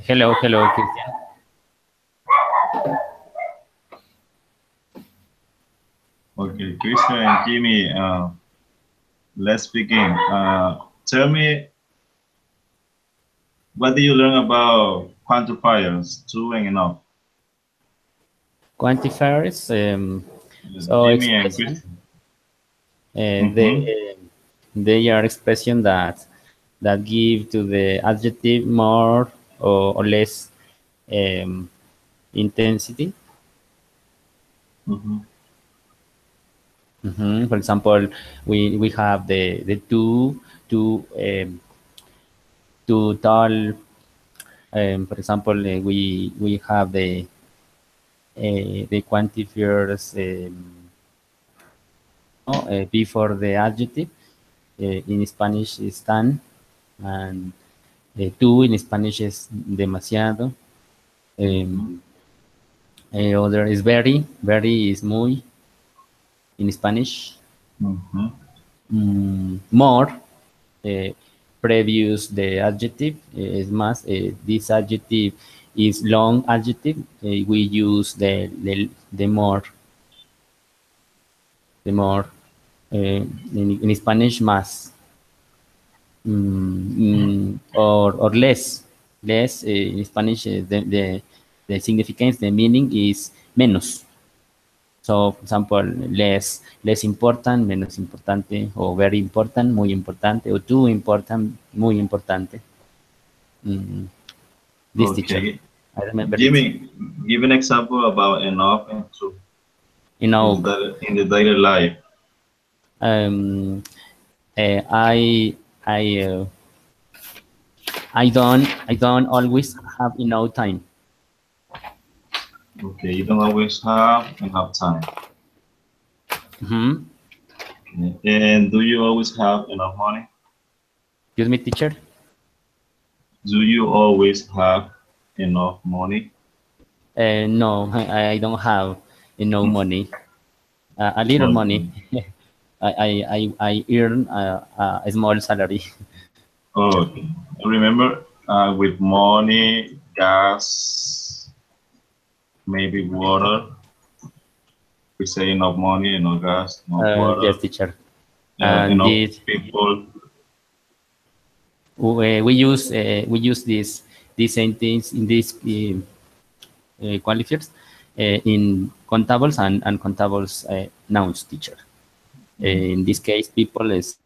Hello, hello, Christian. Okay, Christian and Jimmy, let's begin. Tell me, what do you learn about quantifiers, two and enough? Quantifiers, so Jimmy and expression, Christian. they Mm-hmm. they are expression that give to the adjective more or less um, intensity. Mm-hmm. For example, we have the too tall. For example, we have the quantifiers before the adjective. In Spanish is tan, and tú in Spanish es demasiado. Mm-hmm. Um, Other is very is muy in Spanish. Mm-hmm. More, uh, previous the adjective is más. This adjective is long adjective. We use the more, the more. In Spanish más. Or less in Spanish the significance, the meaning is menos. So for example, less important, menos importante, or very important, muy importante, or too important, muy importante. Mm, this teacher, Okay. I remember it. Jimmy, give an example about enough and two You know, in the daily life. um, I I don't always have enough time. Okay, you don't always have enough time. Mm-hmm. Okay. And do you always have enough money? Excuse me, teacher. Do you always have enough money? No, I don't have enough money. A little money. Okay. I earn a small salary. Teacher. Okay. Remember, with money, gas, maybe water. We say enough money, enough gas, enough Yes, water, teacher. And enough this people. we use this sentence in these qualifiers in contables and uncontables nouns, teacher. In this case, people is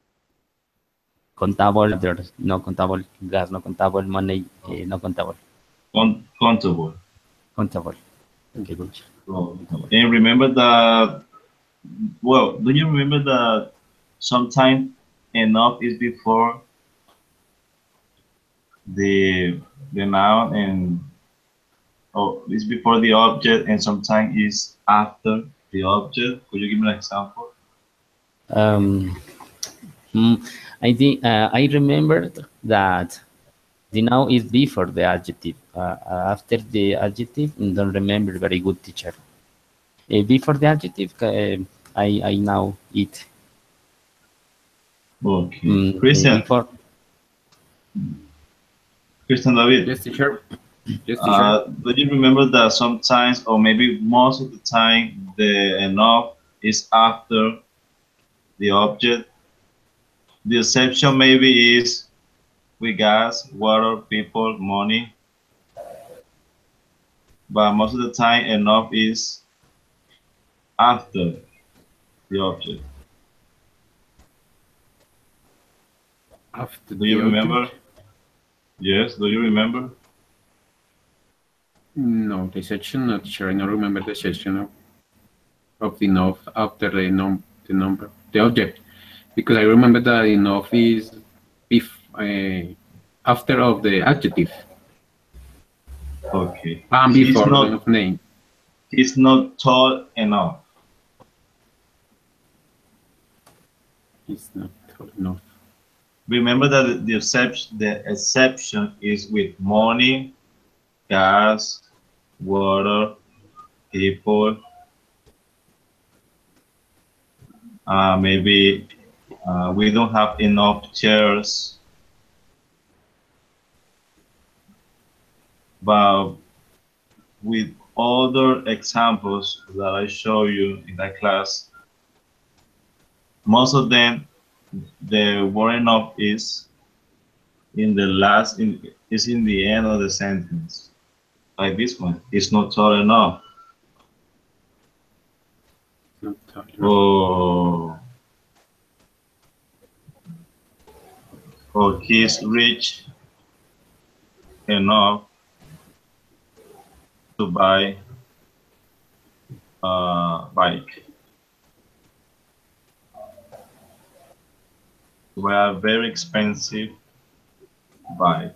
contable, there's no contable, gas no contable, money no contable, Countable. contable. Okay, good. Oh. Contable. And remember that, well, do you remember that sometimes enough is before the the noun and oh, it's before the object and sometimes is after the object? Could you give me an example? Um, mm, I think I remembered that the noun is before the adjective. After the adjective, don't remember very good teacher. Before the adjective, I now eat. Okay. Christian, Before Christian David. Yes, teacher. Yes, teacher. Do you remember that sometimes, or maybe most of the time, the enough is after the object? The exception maybe is with gas, water, people, money, but most of the time, enough is after the object. After Do the you remember? object? Yes, do you remember? No, the section, not sure. I don't remember the section of the enough after the number, the object, because I remember that enough is after of the adjective Okay. and He's before the not of name. he's not tall enough. It's not enough. Remember that the exception is with money, gas, water, people, maybe we don't have enough chairs. but with other examples that I show you in that class, most of them, the word enough is in the is in the end of the sentence. Like this one, it's not tall enough. Or he's rich enough to buy a bike. To buy a very expensive bike.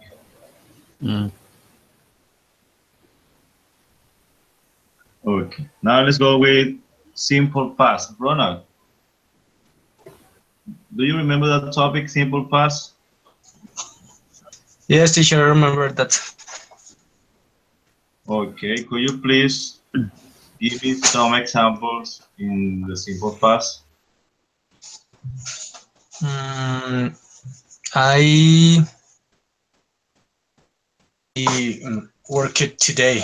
Okay, now let's go with simple past. Ronald, do you remember that topic, simple past? Yes, teacher, I remember that. Okay, could you please give me some examples in the simple past? I worked today.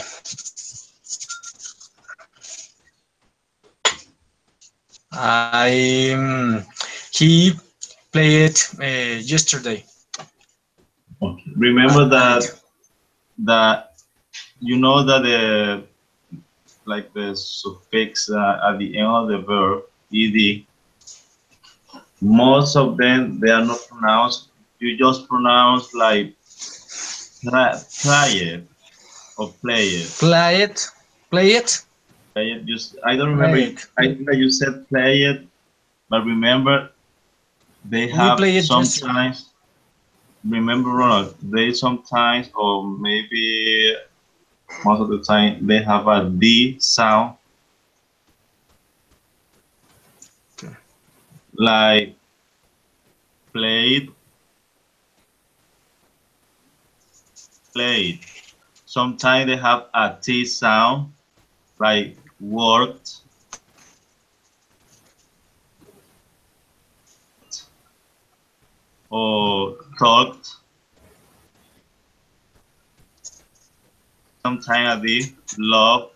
He played yesterday. Okay. Remember that you know that the suffix at the end of the verb ed, most of them they are not pronounced. You just pronounce like play it or play it. Play it. Play it. Play it. Just I don't remember. I think that you said play it, but remember they have sometimes. Remember, Ronald, they sometimes, or maybe most of the time, they have a D sound. Okay. Like played. Sometimes they have a T sound, like worked. Or talked. Sometimes a D, love.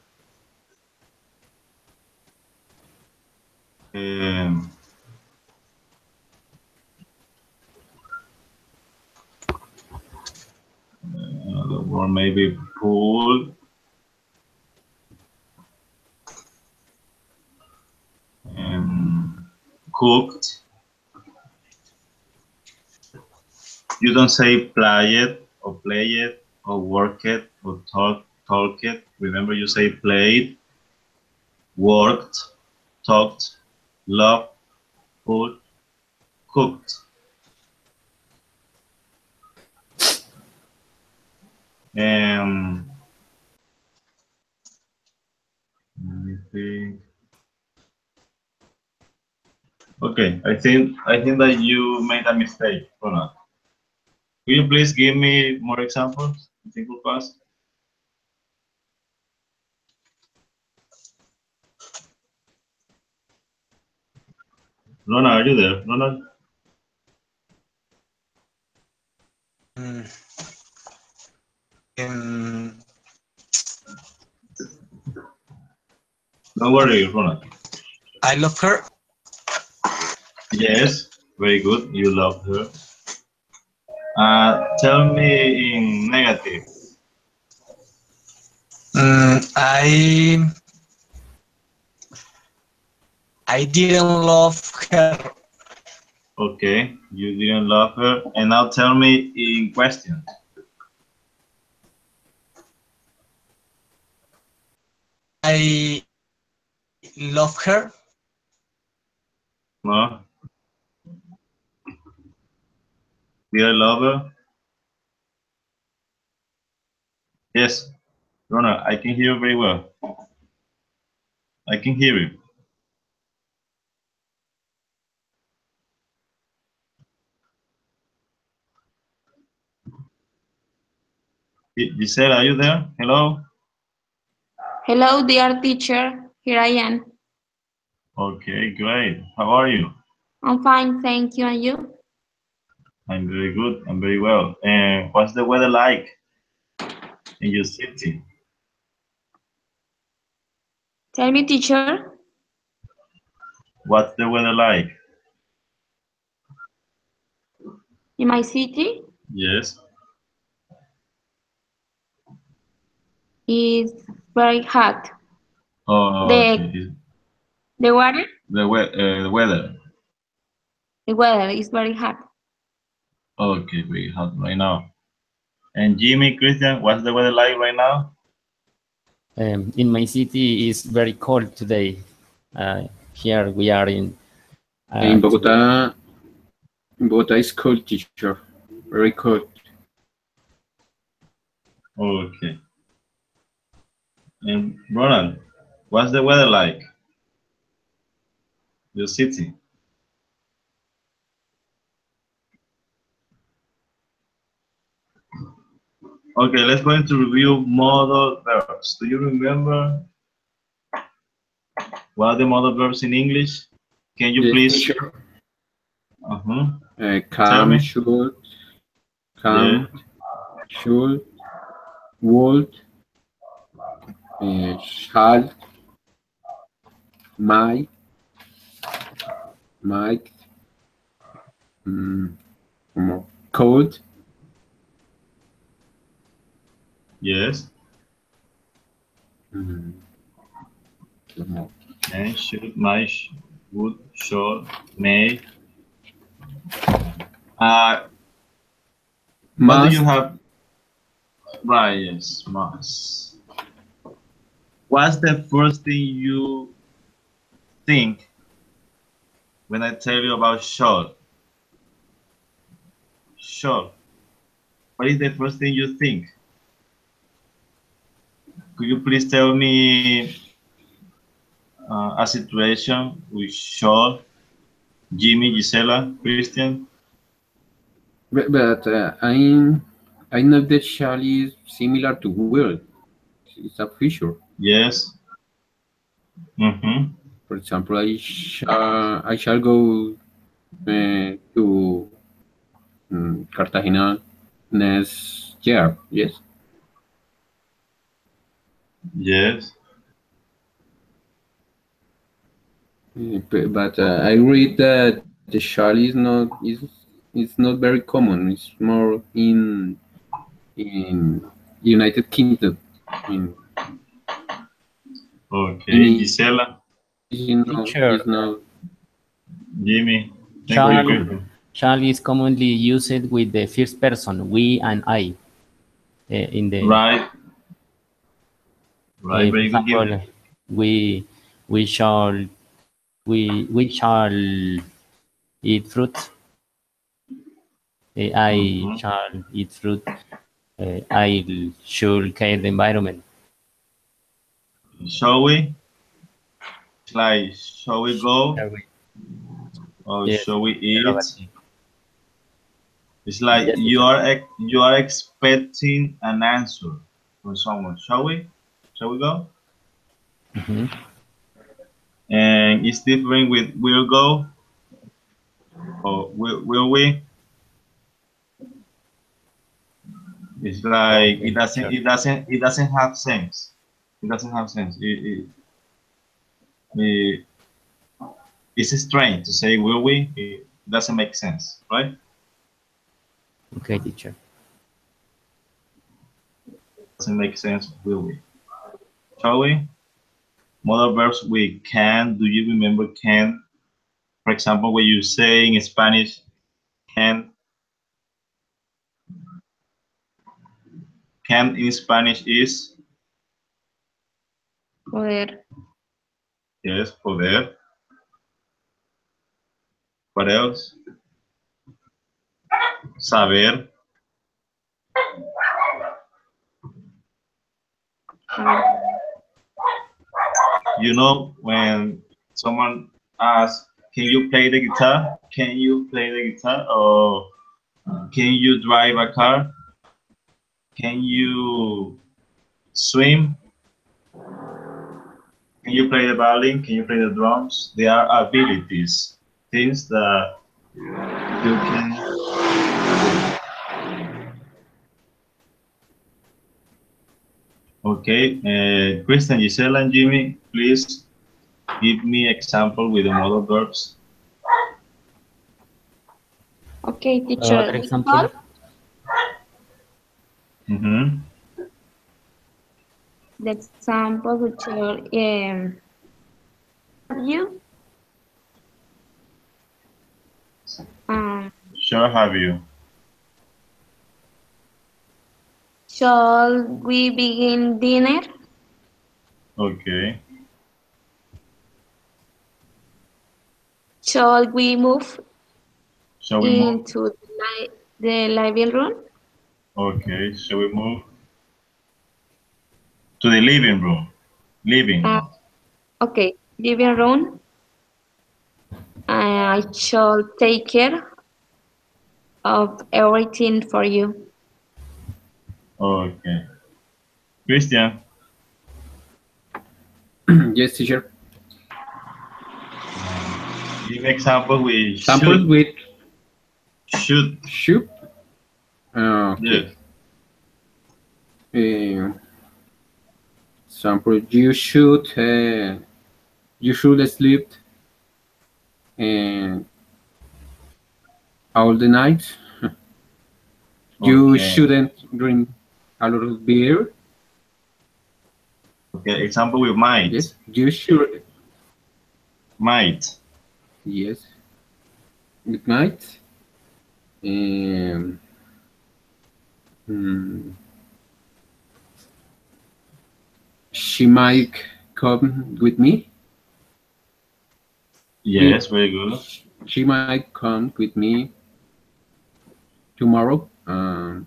Another one maybe pool. Cooked. You don't say play it or play it or work it or talk it. Remember, you say played, worked, talked, loved, food, cooked. Let me think. Okay, I think that you made a mistake, Ronald. Will you please give me more examples in simple past? Ronald, are you there? Ronald? Don't worry, Ronald. I love her. Yes, very good. You love her. Tell me in negative. I didn't love her. Okay, you didn't love her. And now tell me in question. I love her. No? Did I love her? Yes. Ronald, I can hear you very well. I can hear you. Giselle, are you there? Hello? Hello, dear teacher. Here I am. Okay, great. How are you? I'm fine, thank you. And you? I'm very good. I'm very well. And what's the weather like? in your city? Tell me, teacher. What's the weather like? In my city Yes. is very hot. Oh, The okay. the water, The weather. the weather is very hot. Okay, very hot right now. And Jimmy, Christian, what's the weather like right now? In my city is very cold today. Here we are in In Bogota is cold, teacher. Very cold. Okay. And Ronald, what's the weather like? Your city? Okay, let's go into review modal verbs. Do you remember what are the modal verbs in English? Can you Yes, please? teacher. Tell Come, me. should, Yeah. should, would, shall, might, como could, Yes. como And should, might, would, should, may. What do must, you have? Right, yes, must. What's the first thing you think when I tell you about should? Should. What is the first thing you think? Could you please tell me a situation with should, Jimmy, Gisela, Christian? but I know that shall is similar to will. It's a feature. Yes. For example, I shall go to Cartagena next year. Yes. Yes. But I read that the shall is not very common. It's more in United Kingdom. Okay, Gisela, teacher. Is not. Jimmy. Thank you, Christian. Shall is commonly used with the first person, we and I. In the Right. Right. for Very good. example, we shall eat fruit. I shall eat fruit. I should care the environment. Shall we? Like, shall we go? Shall we? Or Yes. shall we eat? Interrogative. It's like Yes, you are expecting an answer from someone. Shall we? Shall we go? And it's different with will go or will we? It's like it doesn't have sense. It doesn't have sense. It's strange to say will we? It doesn't make sense, right? Okay, teacher. Doesn't make sense, will we? Shall we? Modal verbs with can. Do you remember can? For example, when you say in Spanish, can in Spanish is? Poder. Yes, poder. What else? Saber. You know, when someone asks, can you play the guitar? Can you play the guitar? Or can you drive a car? Can you swim? Can you play the violin? Can you play the drums? They are abilities, things that you can. Okay, Christian, Gisela, and Jimmy, please give me example with the modal verbs. Okay, Other teacher. We example. call Mm-hmm. the example, teacher. You. Um, Sure, have you? shall we begin dinner? Okay. Shall we move Shall we move? into the living room? Okay. Shall we move to the living room? Living Uh, room. okay, living room. I shall take care of everything for you. Okay. Christian, Yes, teacher. give example with Sample should. with Should. should. Okay. Yes. Sample. You should sleep uh, all the night. You Okay. shouldn't drink a lot of beer. Okay. Example with might. Yes. You should. Might. Yes. Good night. Um, hmm, she might come with me. Yes. Very good. She might come with me tomorrow. One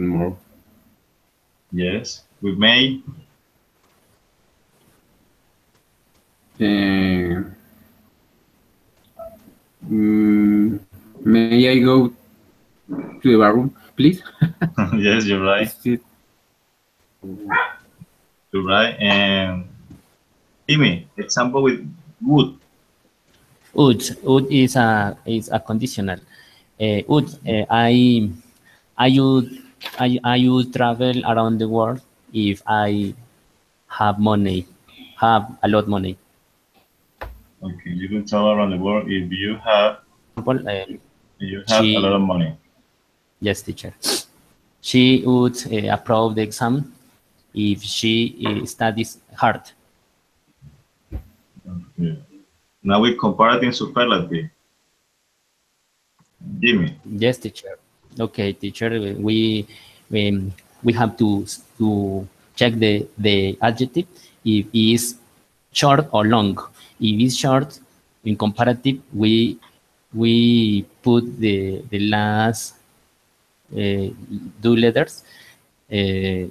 more. Yes. With may. Uh, may I go to the bathroom, please? Yes, you're right. Is it? You're right. And Jimmy, example with would. Would is a conditional. Would I would travel around the world if I have money, have a lot money. Okay. You can travel around the world if Example, you have a lot of she money. yes teacher. She would approve the exam if she studies hard. Okay. Now we comparative superlative. Jimmy. Yes, teacher. Okay, teacher. We, we have to check the adjective if it is short or long. If it's short, in comparative, we put the last two letters er.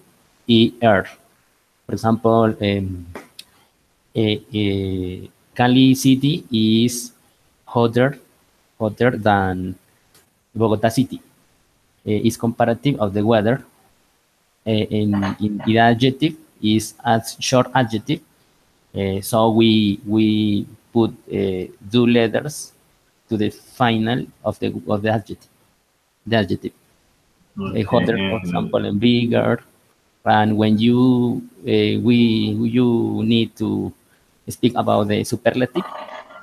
For example, Cali City is hotter than Bogota City. Is comparative of the weather. In the adjective is as short adjective. So we put two letters to the final of the adjective. The adjective. Okay. Hotter, for example, and bigger. And when you need to speak about the superlative,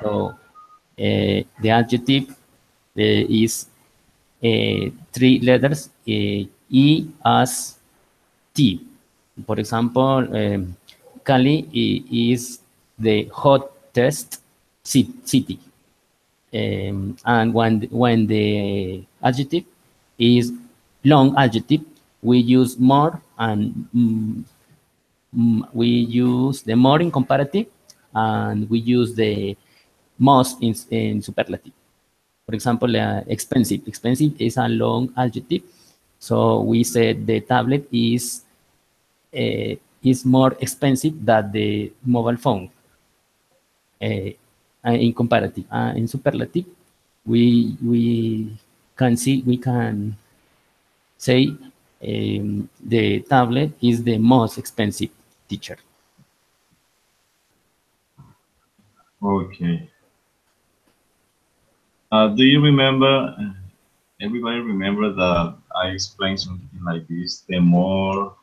so the adjective is three letters, E as T. For example, Cali is the hottest city. And when the adjective is long adjective, we use more and we use the more in comparative and we use the most in superlative. For example, expensive. Expensive is a long adjective. So we said the tablet is more expensive than the mobile phone. In comparative, in superlative, we can say the tablet is the most expensive teacher. Okay. Do you remember? Everybody remember that I explain something like this. The more.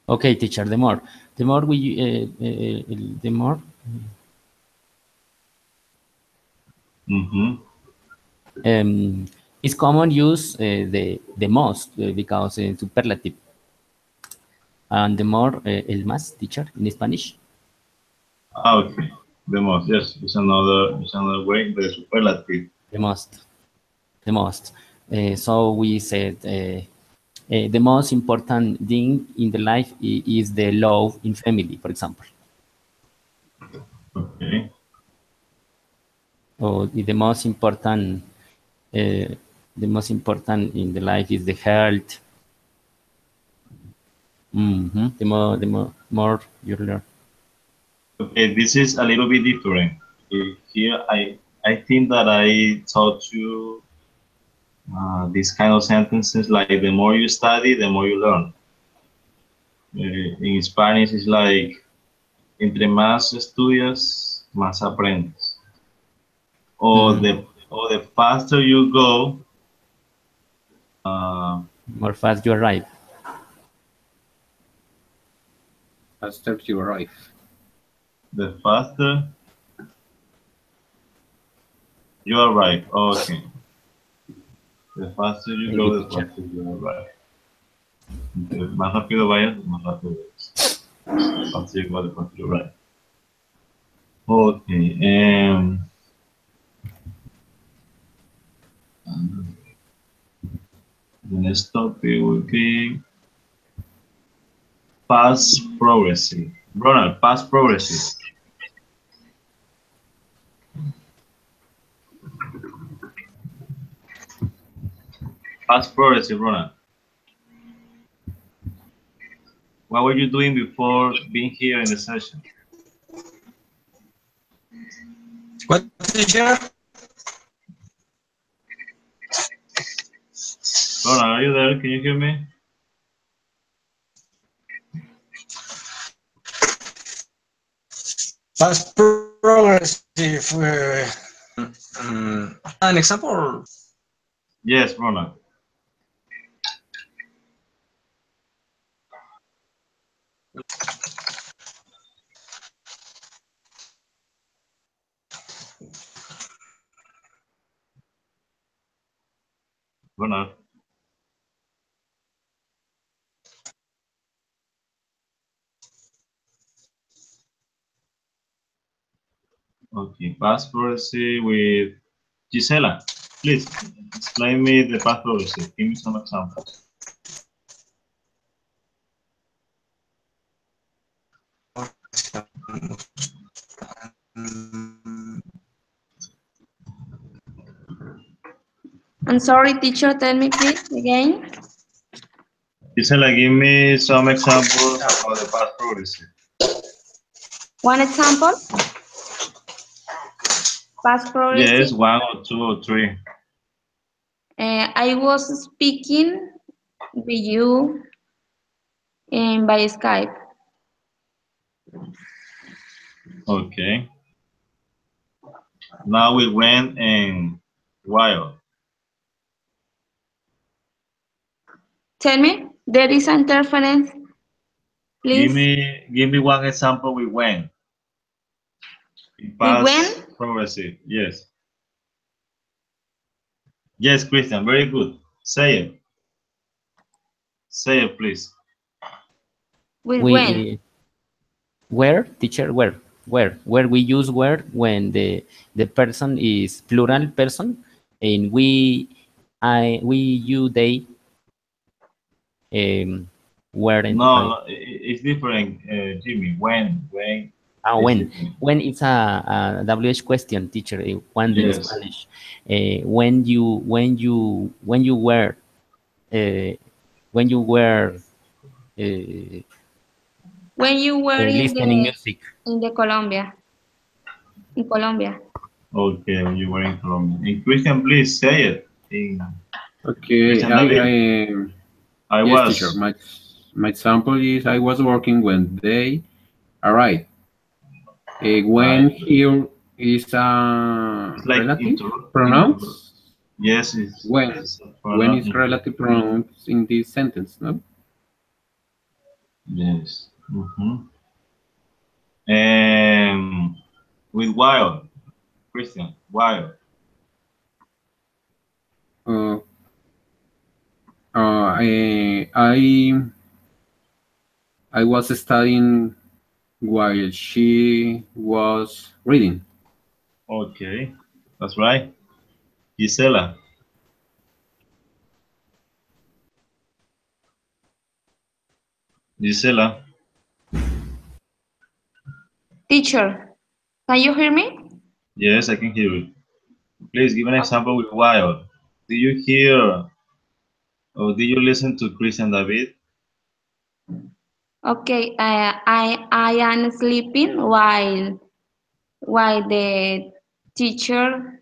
Okay, teacher, the more we, the more. It's common use the most because superlative. And the more, el más, teacher, in Spanish. Okay, the most. Yes, it's another way. The superlative. The most. So we said the most important thing in the life is the love in family, for example. Okay. Or the most important in the life is the health. The more you learn. Okay, this is a little bit different. Here, I think that I taught you these kind of sentences like the more you study, the more you learn. In Spanish, it's like entre más estudias, más aprendes. Or the faster you go, more fast you arrive. Faster you arrive. The faster you arrive. Okay. The faster you go, the faster you arrive. Entre más rápido vayas, más rápido eres. The faster you go, the faster you arrive. Okay. The next topic will be past progressive. Ronald, past progressive. Past progressive, Ronald. What were you doing before being here in the session? What, teacher? Ronald, are you there? Can you hear me? Past progressive. An example? Yes, Ronald. Ronald. Okay, past progressive with Gisela. Please explain me the past progressive. Give me some examples. I'm sorry, teacher, tell me please again. Gisela, give me some examples about the past progressive. One example. Past progressive. Yes, 1 or 2 or 3. I was speaking with you by Skype. Okay. Now we went and wild. Tell me, there is interference. Please. Give me one example we went. Past progressive, yes. Yes, Christian, very good. Say it. Say it, please. When? Where, teacher, where we use where when the person is plural person and we, you, they, where and no, it's different, Jimmy. When it's a WH question, teacher. When in Spanish, when you were listening music in Colombia. In Colombia. Okay, when you were in Colombia. In Christian, please say it. Okay, I yes, was. Teacher, my example is I was working when they arrived. When here is a It's like relative pronouns. Yes, it's When pronoun. is relative pronouns in this sentence, no? Yes. With while, Christian, while. I was studying while she was reading. Okay, that's right. Gisela. Gisela. Teacher, can you hear me? Yes, I can hear you. Please give an example with while. Did you hear or did you listen to Christian David? Okay, I am sleeping while the teacher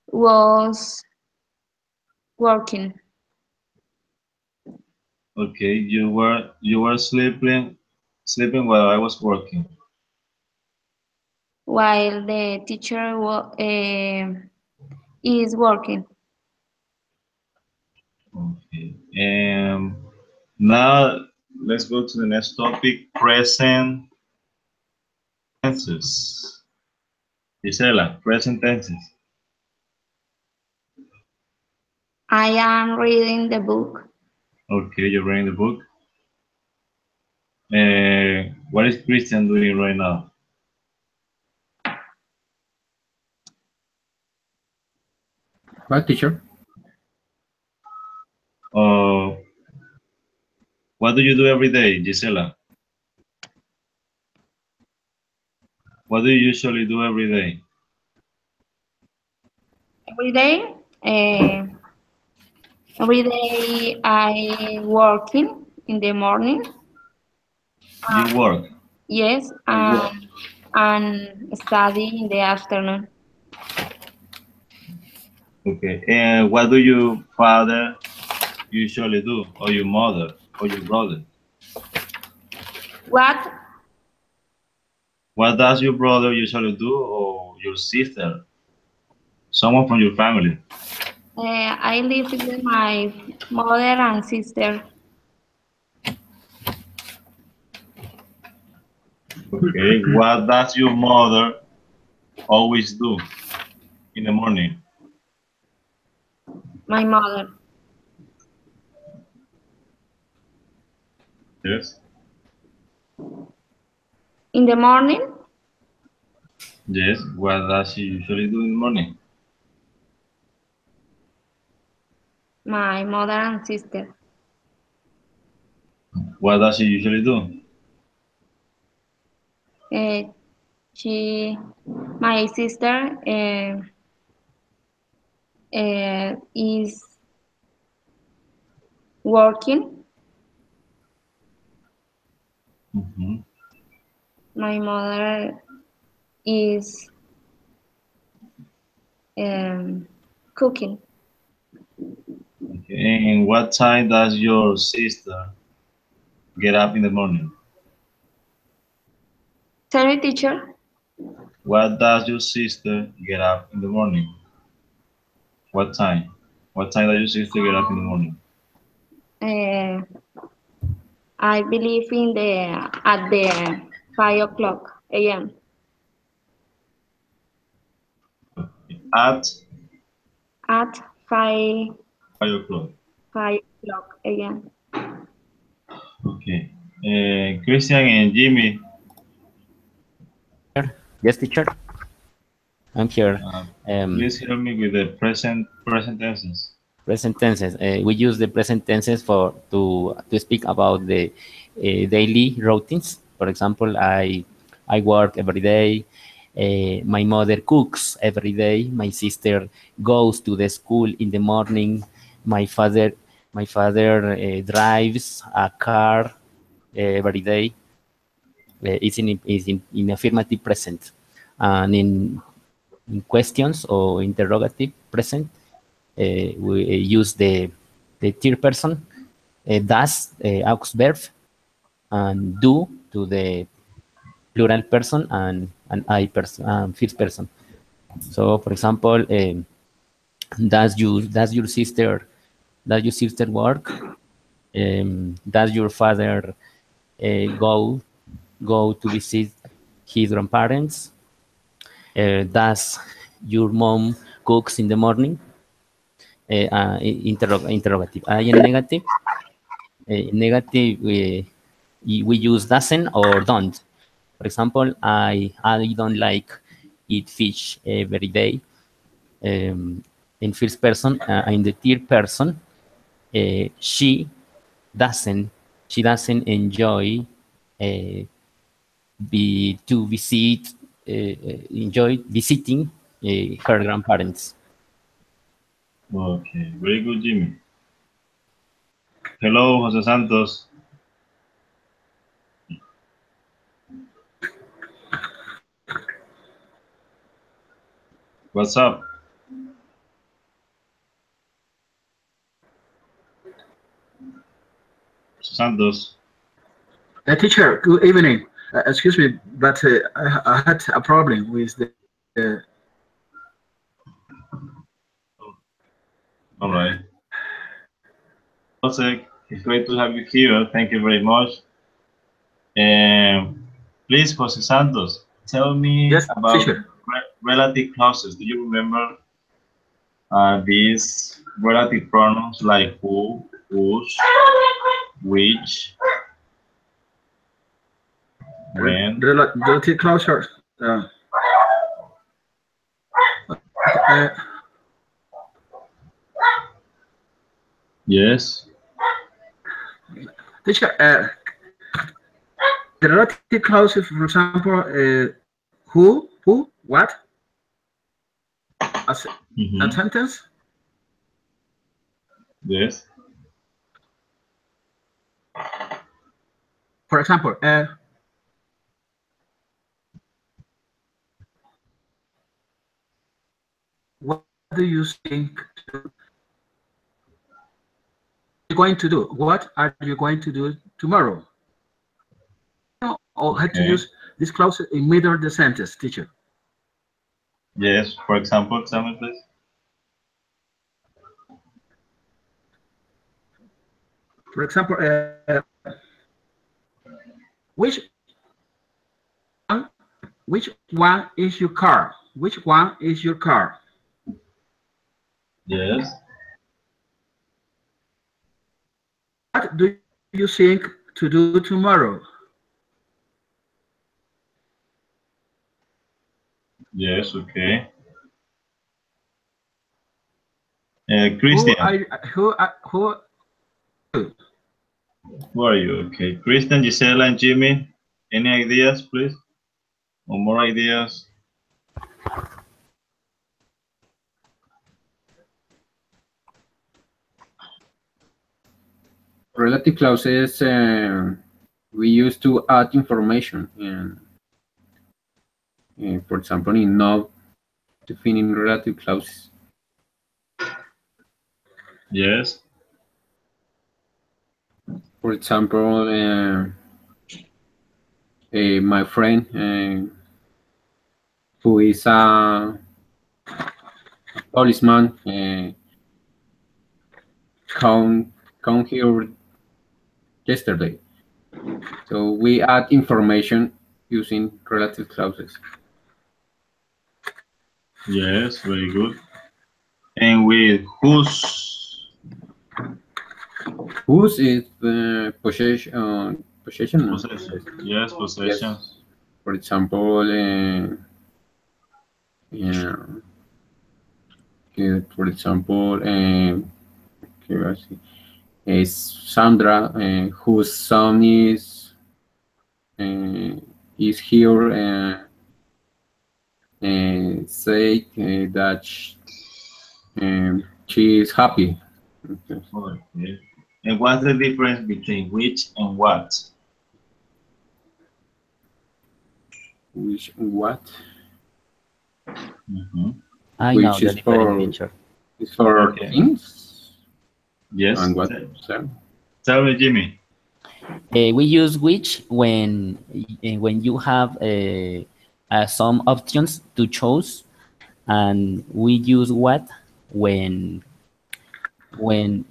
was working. Okay, you were sleeping while I was working. While the teacher is working. Okay. Now let's go to the next topic, present tenses. Gisela, present tenses. I am reading the book. Okay, you're reading the book. What is Christian doing right now? What, teacher? What do you do every day, Gisela? What do you usually do every day? Every day, I working in the morning. You work. Yes, and study in the afternoon. Okay. And what do your father usually do, or your mother, or your brother? What? What does your brother usually do, or your sister? Someone from your family? I live with my mother and sister. Okay. What does your mother always do in the morning? My mother. Yes. In the morning, Yes. What does she usually do in the morning? my mother and sister. What does she usually do? My sister is working. My mother is cooking. Okay. And what time does your sister get up in the morning? Sorry, teacher. What does your sister get up in the morning? What time? What time does your sister get up in the morning? I believe at the 5 o'clock a.m. At At 5 5 o'clock. 5 o'clock a.m. Okay. Christian and Jimmy. Yes, teacher. I'm here. Please help me with the present tenses. Present tenses. We use the present tenses to speak about the daily routines. For example, I work every day. My mother cooks every day. My sister goes to the school in the morning. My father drives a car every day. It's in affirmative present, and in questions or interrogative present, we use the third person, does aux verb, and do to the plural person and I person, first person. So, for example, does your sister work? Does your father go to visit his grandparents? Does your mom cooks in the morning? Interrogative. In negative, we use doesn't or don't. For example, I don't like eat fish every day. In first person, in the third person, she doesn't enjoy to visit enjoy visiting her grandparents. Okay, very good, Jimmy. Hello, Jose Santos. What's up? Jose Santos. Teacher, good evening. Excuse me, but I had a problem with the. All right. Jose, it's great to have you here. Thank you very much. Please, Jose Santos, tell me Yes, about teacher. relative clauses. Do you remember these relative pronouns like who, whose, which, when? Relative clauses. Uh, Yes. Teacher, the relative clauses, for example, who, what, a sentence. Yes. For example, what do you think you're going to do? What are you going to do tomorrow? Or had to use this clause in middle of the sentence, teacher. Yes. For example, tell me, please. For example, which one is your car? Which one is your car? Yes. What do you think to do tomorrow? Yes. Okay. Christian. Who are you? Okay. Christian, Gisela, and Jimmy. Any ideas, please? Or more ideas? Relative clauses we use to add information, and for example, in not defining relative clauses. Yes. For example, my friend who is a policeman come here yesterday. So we add information using relative clauses. Yes, very good. And with whose? Whose is possession? Possession. Yes, possessions. Yes. For example, for example, is Sandra, whose son is here, say that she is happy. Okay. And what's the difference between which and what? Which what? I know the different picture. It's for things. Yes. And what? Tell me, Jimmy. We use which when you have some options to choose, and we use what when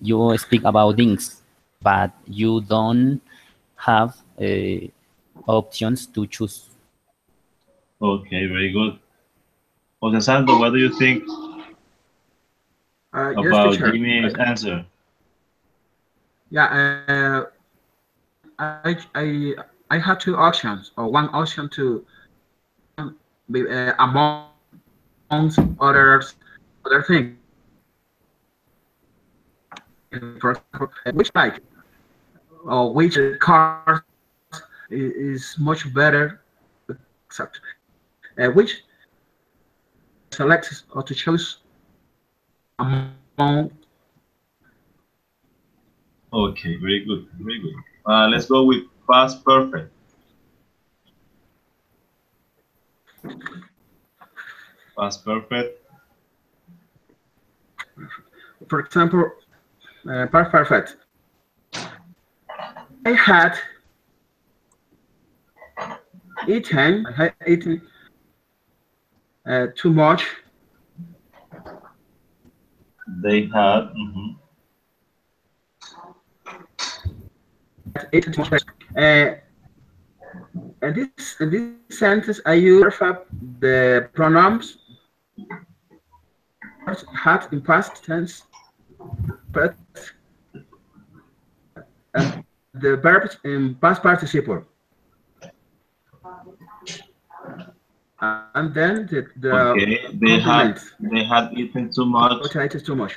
you speak about things, but you don't have options to choose. Okay, very good. Jose Santo, what do you think Yes, about teacher. Jimmy's answer? Yeah, I had two options, or one option to amongst other things. For example, which bike or which car is much better, except which select or to choose among. Okay, very good, very good. Let's go with past perfect. Past perfect. For example, perfect. I had eaten too much. They had. Eaten too much. In this sentence, I use perfect the pronouns had in past tense, but and the verbs in past participle. And then the Okay, they had eaten too much. Potatoes too much.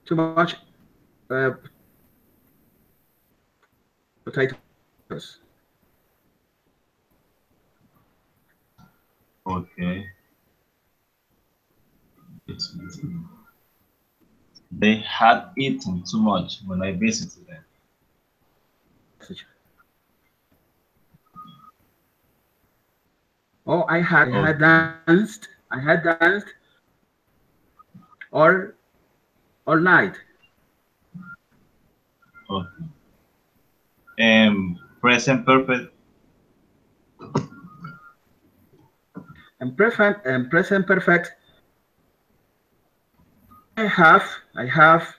Too much potatoes. Okay. They had eaten too much when I visited them. Oh, I had danced. I had danced all night. Okay. Present perfect. And present perfect. I have I have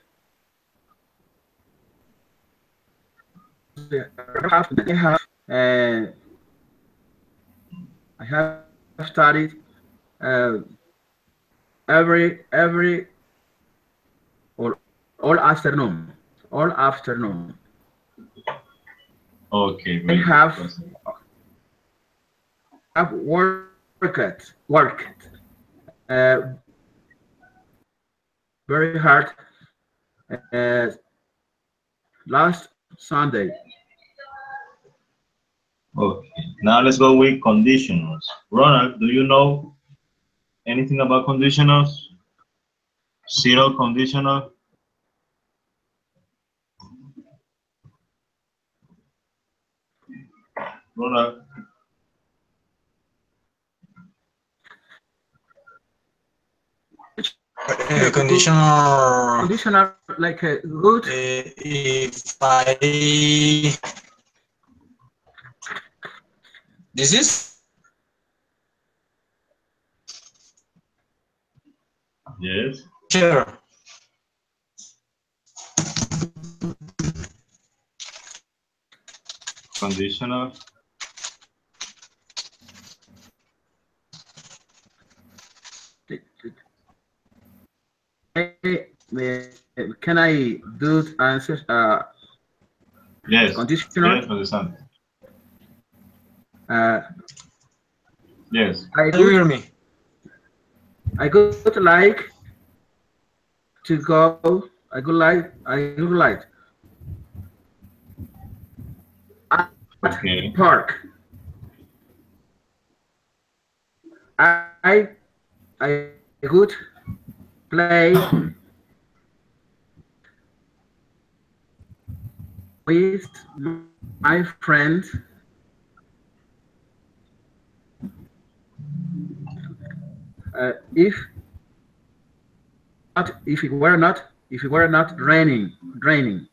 studied uh, every or all afternoon. All afternoon. Okay, I very have good. worked very hard uh, last Sunday. Okay, now let's go with conditionals. Ronald, do you know anything about conditionals? Zero conditional? Ronald? Conditional. Like a good. If I this is Yes. sure. Conditional? Can I do answers? Yes. Conditional. Yes, understand. Uh, Yes. I Can you hear would, me? I would like to go. I would like at Okay. park. I I would play with my friends. If not, if it were not raining.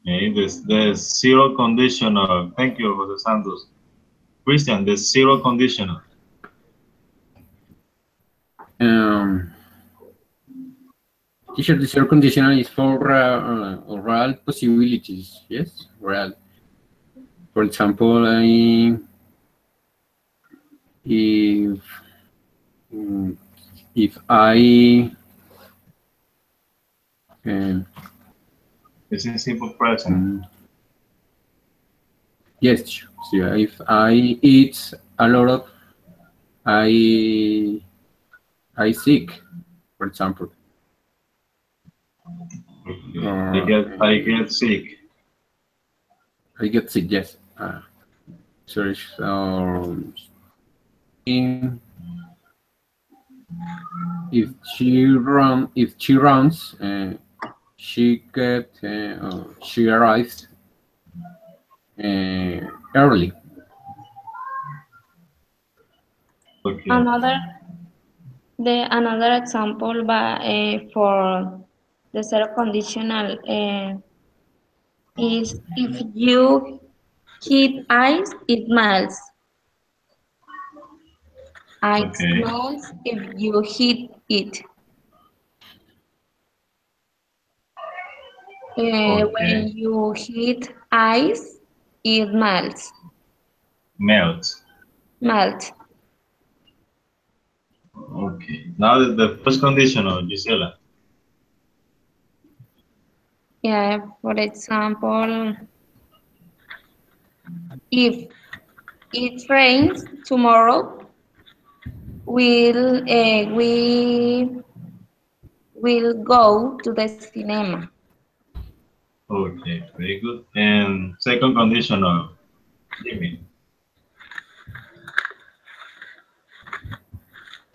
Okay, the zero conditional. Thank you, Jose Santos. Christian, the zero conditional. Teacher, the zero conditional is for real possibilities. Yes, real. For example, if I It's in simple present. yes, so if I eat a lot of I sick, for example. Okay. I get sick. I get sick, yes. Sorry. If she runs, she arrives early. Okay. Another example for the zero conditional is if you hit ice, it melts. Ice Okay. melts if you hit it. When you hit ice, it melts. Melt. Melt. Okay. Now the first conditional, Gisela. Yeah, for example, if it rains tomorrow, we will go to the cinema. Okay, very good. And second conditional, Jimmy.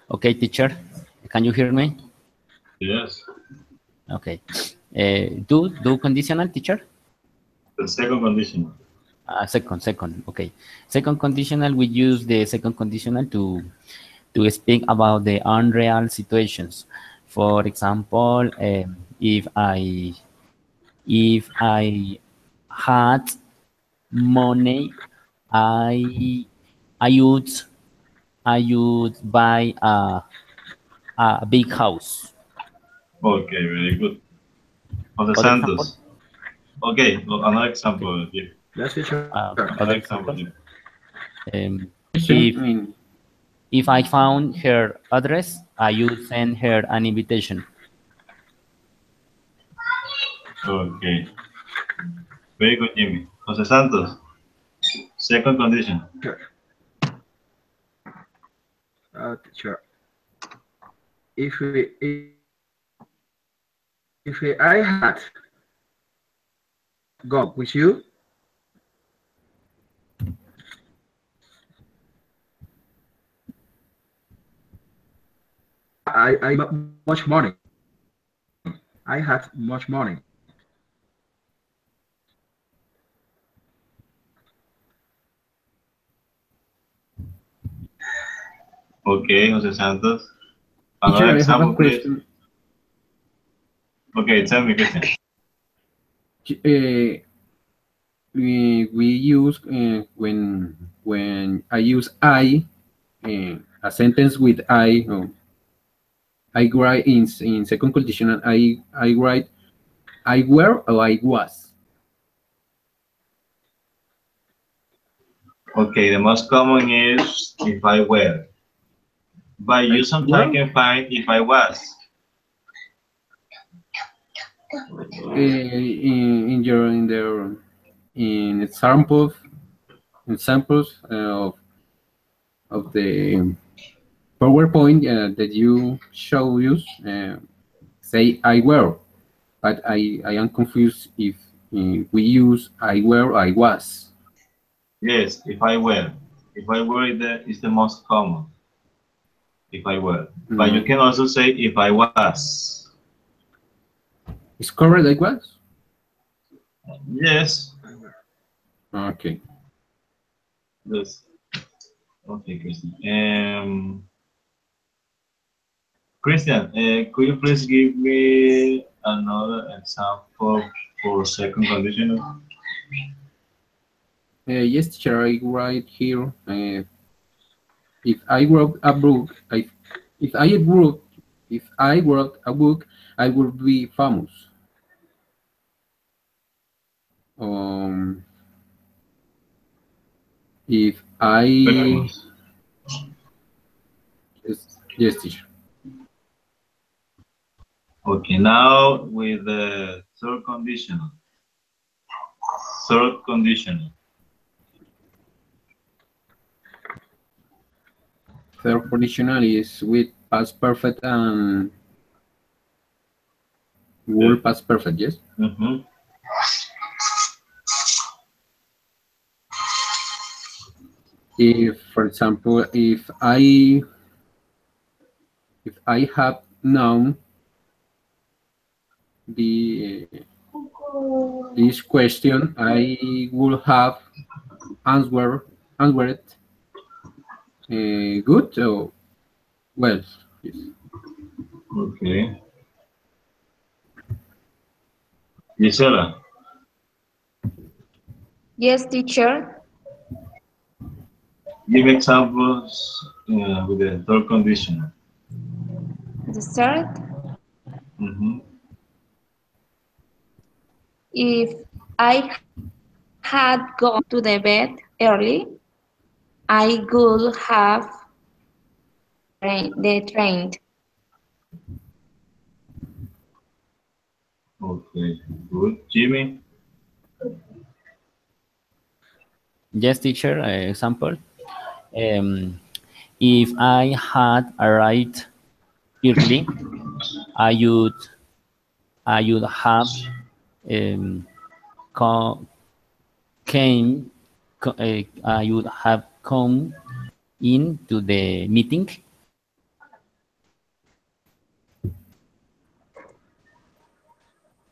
Okay, teacher, can you hear me? Yes. Okay. Do conditional, teacher? The second conditional. Second. Okay. Second conditional, we use the second conditional to speak about the unreal situations. For example, if I had money, I would buy a big house. Okay, very good. Jose Other example? Santos. Okay, another example. Okay. Yes, teacher. Other example. Question, If I found her address, I would send her an invitation. Okay. Very good, Jimmy. Jose Santos. Second condition. Sure. Teacher. If I had gone with you, I much money. I had much money. Okay, Jose Santos. teacher, Another I have a example, please. question. Okay, tell me, Christian. We use when I use a sentence with I write in second conditional. I write I were or I was. Okay, the most common is if I were. But you sometimes can find if I was. In examples of the PowerPoint that you show us, say I were, but I am confused if we use I were, I was. Yes, if I were. If I were is the most common. If I were. But you can also say if I was. Is correct, I was? Yes. Okay. Yes. Okay, Christian. Christian, could you please give me another example for second conditional? Yes, teacher, I write here. If I wrote a book, if I wrote a book, I would be famous. If I Famous. yes, teacher. Okay, now with the third conditional. Third conditional. Third conditional is with past perfect and whole past perfect. Yes. Mm-hmm. If, for example, if I have known this question, I would have answered good or well. Yes. Okay. Gisela, Yes, teacher. give examples with the third conditional. The third, Mm-hmm. if I had gone to the bed early, I would have the train. Okay, good. Jimmy? Yes, teacher. Example. If I had arrived early, I would have um, co- I would have come into the meeting.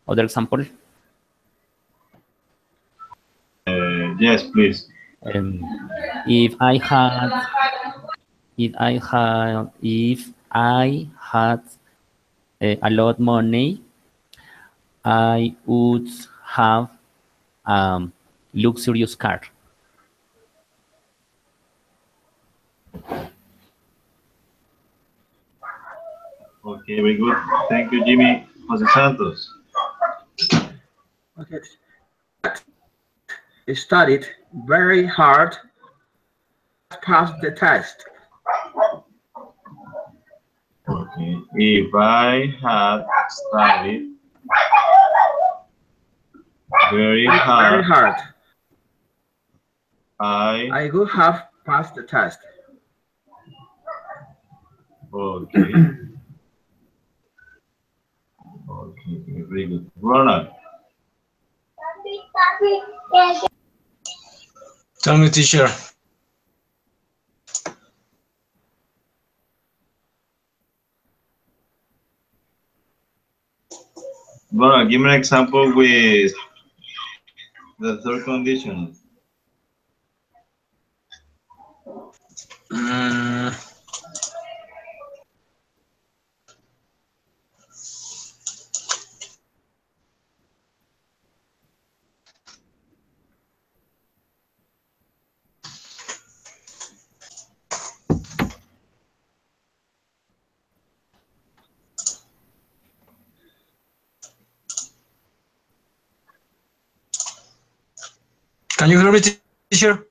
Other example. Yes, please. Um, if I had a lot money, I would have luxurious car. Okay, very good. Thank you, Jimmy. Jose Santos. Okay. I studied very hard, passed the test. Okay. If I had studied very Very hard, hard. I I would have passed the test. okay. Okay, very good. Ronald. Tell me, teacher. Ronald, give me an example with the third condition. Mm, can you hear me, teacher?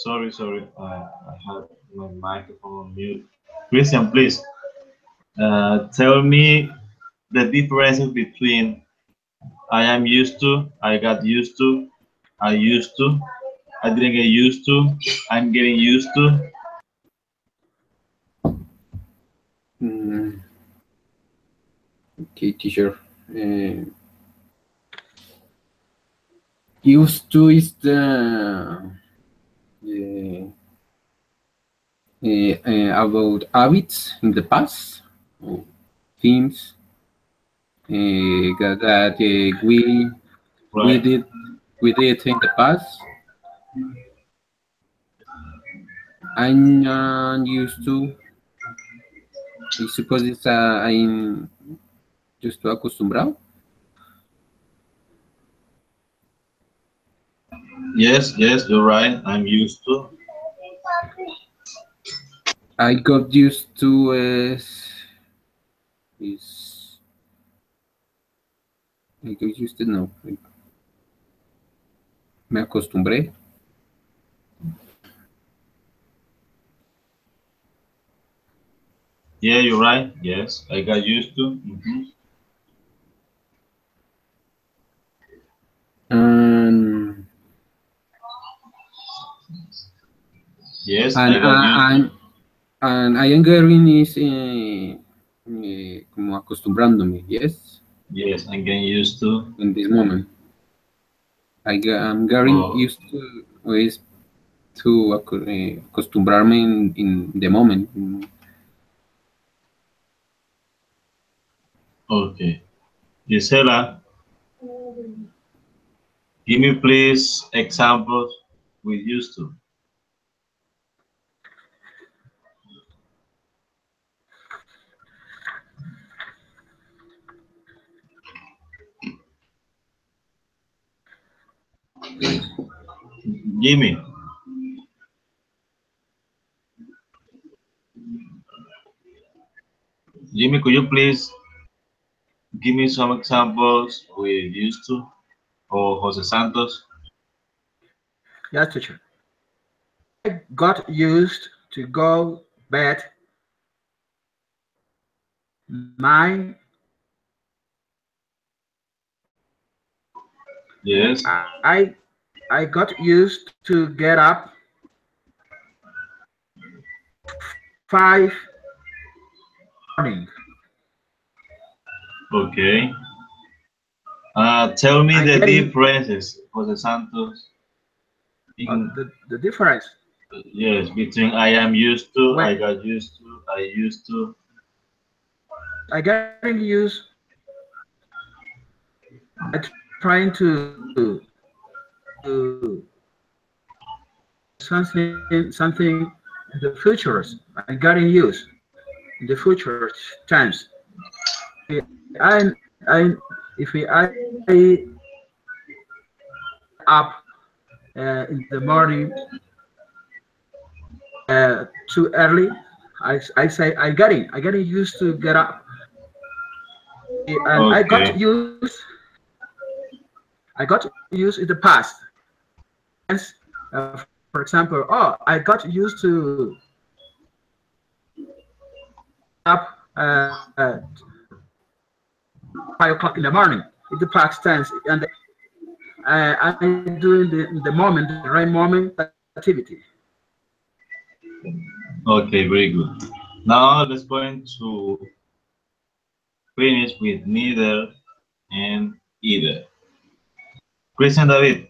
Sorry. I had my microphone on mute. Christian, please tell me the differences between I am used to, I got used to, I used to, I didn't get used to, I'm getting used to. Okay, teacher. Used to is the about habits in the past, or themes that we Right. did in the past. I'm used to. I suppose it's I'm just acostumbrado. Yes, you're right. I'm used to. I got used to is I got used to no. Me acostumbré. Yeah, you're right. Yes, I got used to. And Yes, I got used to. and I am getting is como acostumbrándome, yes, Yes, I'm getting used to. in this moment. I'm getting Oh, used to is to acostumbrarme in the moment. okay. Gisela, give me please examples with used to. Jimmy. Jimmy, could you please give me some examples with used to or Jose Santos? Yes, teacher. I got used to go bed my Yes. I got used to get up 5 morning. Okay. Tell me I the getting differences, Jose Santos. In, the difference yes, between I am used to, when I got used to, I used to. I getting used. I trying to something in the futures. I getting used in the future times. I if I up in the morning too early, I say I getting used to get up, and Okay. I got used in the past. Hence, for example, oh, I got used to up 5 o'clock in the morning in the past tense, and I'm doing the moment, the right moment activity. Okay, very good. Now let's going to finish with neither and either. Christian David,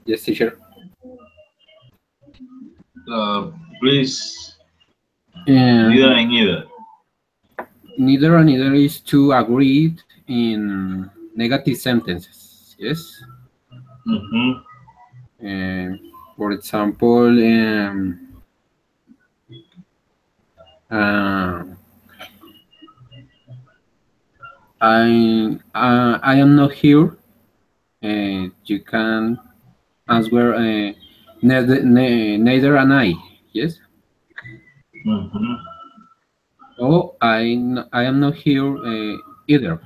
Yes, teacher. please, neither and either. Neither and neither is to agree in negative sentences. Yes. For example, I am not here. You can answer neither am I. Yes. Oh, I am not here either.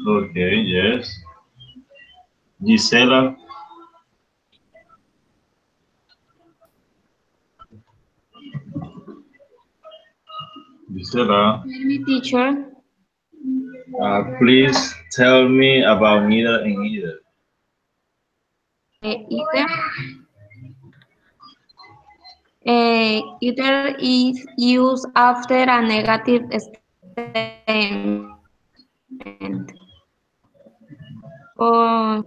Okay, yes. Gisela, Gisela, Tell me, teacher. please tell me about neither and either. Either. Either is used after a negative statement. Or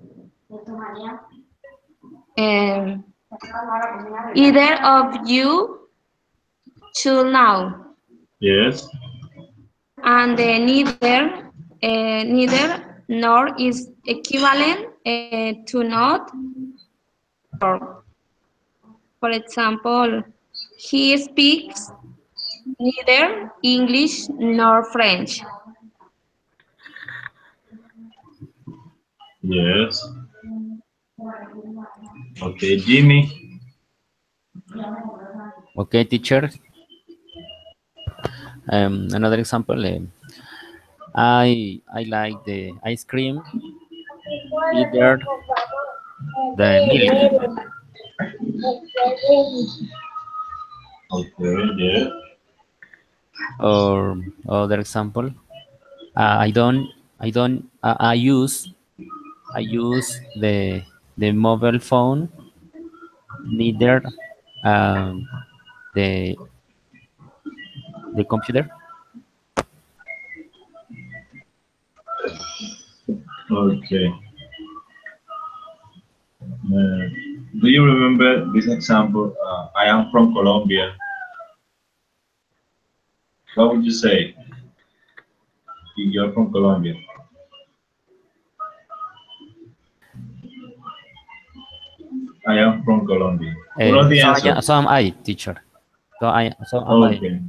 either of you should know. Yes. And neither nor is equivalent to not. For example, he speaks neither English nor French. Yes. Okay, Jimmy. Okay, teacher. Another example. I like the ice cream, either the milk. Okay, yeah. Or other example, I use the mobile phone, neither um, the computer. Okay. Do you remember this example? I am from Colombia. What would you say if you're from Colombia? I am from Colombia. What are the answers? So am I, teacher. So am I. Okay.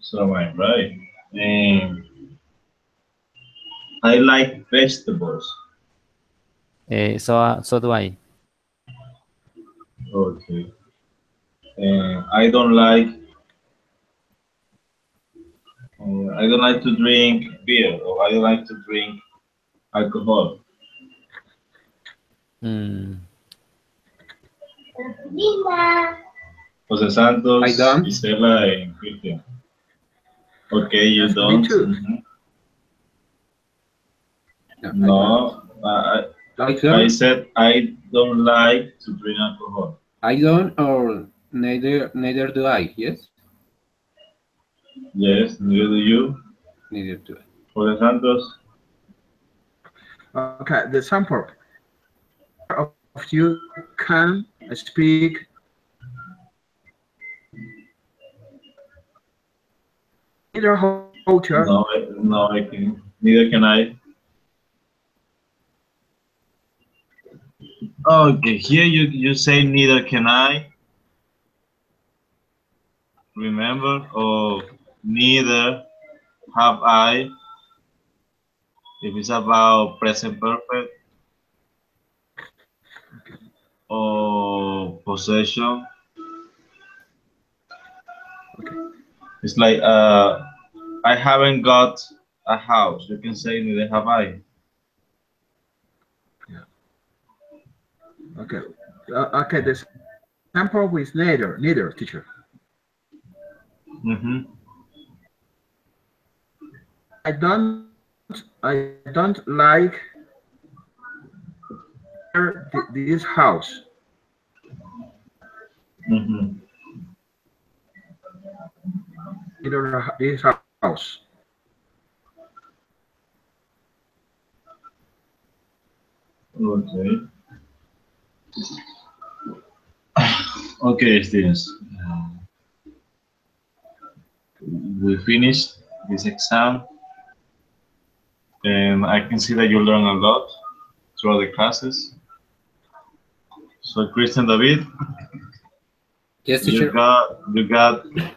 So am I, right? And I like vegetables. So do I. Okay. And I don't like to drink beer, or I don't like to drink alcohol. Mm, Jose Santos, I don't. Gisela, and Christian. Okay, you Yes, me don't. too. Mhm. No, No, I I don't. said I don't like to drink alcohol. I don't, or neither do I. Yes, Yes, neither do you. neither do I. Jose Santos. Okay, the sample of you can speak either culture. No, no, I can. Neither can I. Okay, here you say neither can I. Remember, or neither have I. If it's about present perfect or possession, Okay. it's like I haven't got a house. You can say neither have I. Okay. Okay. The sample with neither teacher. Mm-hmm. I don't like this house. Mm-hmm. Either this house. Okay. Okay, students. We finished this exam, and I can see that you learn a lot throughout the classes. So, Christian David, Yes, you teacher. got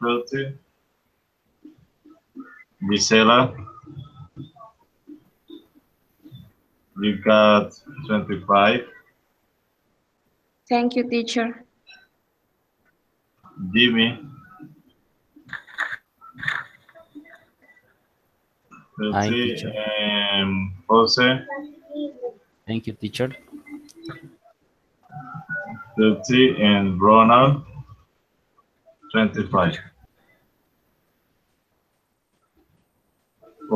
30. Gisela, you got 25. Thank you, teacher. Jimmy, Hi, 30, teacher. and Jose, Thank you, teacher. 30, and Ronald, 25.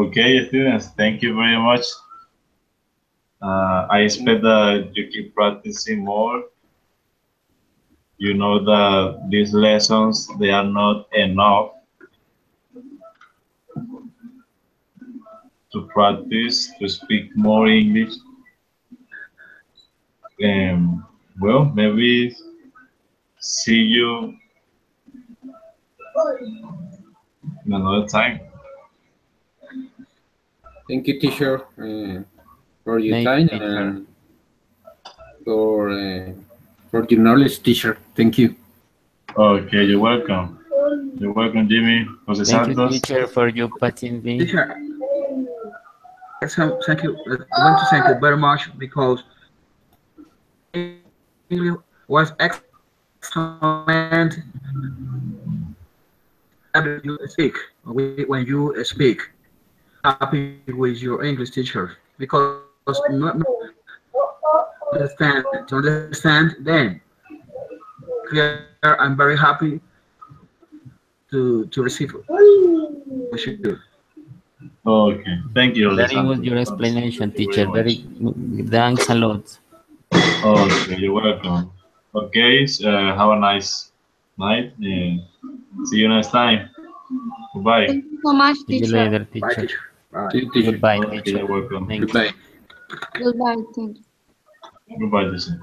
Okay, students, thank you very much. I expect that you keep practicing more. You know that these lessons, they are not enough to practice, to speak more English. Well, maybe see you in another time. Thank you, teacher, for your Thank time you, teacher. and for your knowledge, teacher. Thank you. Okay, you're welcome. You're welcome, Jimmy. Jose Thank you, Santos. teacher, for your participating. Teacher, thank you. I want to thank you very much because it was excellent when you speak. When you speak, happy with your English teacher because not understand then. Clear, I'm very happy to receive what you do. Okay, thank you, Jose Very Santos. good your explanation, Thank you teacher. very Very thanks a lot. Okay, you're welcome. Okay, have a nice night. See you next time. Goodbye. Thank you so much, See you teacher. later, Bye, teacher. teacher. Bye. See you, teacher. Goodbye, Okay, teacher. you're welcome. Thank you. Goodbye. Goodbye. Thank you. Goodbye, teacher.